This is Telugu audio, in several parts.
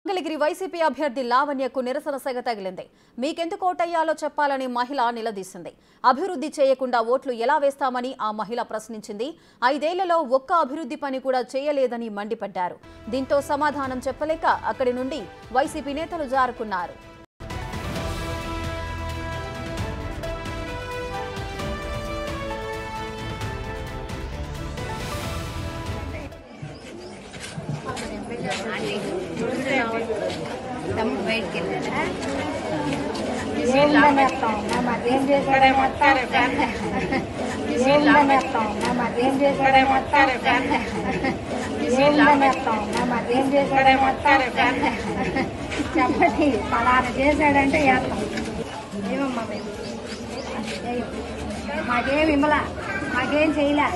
మంగళగిరి వైసీపీ అభ్యర్థి లావణ్యకు నిరసన సెగ తగిలింది. మీకెందుకు ఓటయ్యాలో చెప్పాలని మహిళ నిలదీసింది. అభివృద్ధి చేయకుండా ఓట్లు ఎలా వేస్తామని ఆ మహిళ ప్రశ్నించింది. 5 ఏళ్లలో ఒక్క అభివృద్ధి పని కూడా చేయలేదని మండిపడ్డారు. దీంతో సమాధానం చెప్పలేక అక్కడి నుండి వైసీపీ నేతలు జారుకున్నారు. మాకేం చేశాడే మొత్తం చెప్పండి. పలానా చేశాడంటే వేస్తాం. ఏమమ్మా మేము మాకేం ఇమ్మలా, మాకేం చేయలే,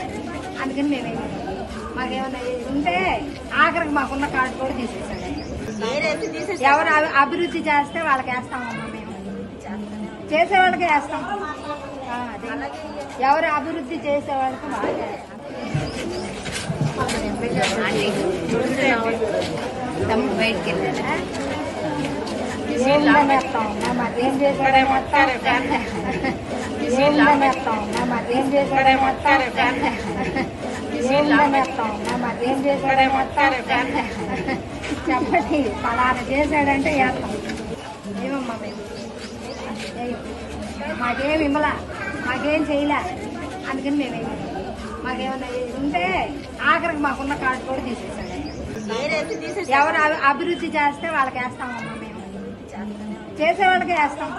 అందుకని మేమే మాకేమన్నా ఉంటే ఆఖరికి మాకున్న కార్డు కూడా తీసేసాడు. ఎవరు అభివృద్ధి చేస్తే వాళ్ళకి వేస్తామమ్మా. మేము చేసే వాళ్ళకి వేస్తాం. ఎవరు అభివృద్ధి చేసే వాళ్ళకి బాగా తమ్ముడు బయటికి వెళ్ళారా? మాకేం చేశాడే మొత్తం మాకేం చేశాడే మొత్తం మాకేం చేశాడే మొత్తం చెప్పండి. పలానా చేశాడంటే వేస్తాం. ఏమమ్మా మేము మాకేం ఇమ్మలా, మాకేం చేయలే, అందుకని మేమే మాకేమన్నా ఉంటే ఆఖరికి మాకున్న కార్డు కూడా తీసేసాడు. ఎవరు అభివృద్ధి చేస్తే వాళ్ళకి వేస్తామమ్మా. మేము చేసే వాళ్ళకి వేస్తాం.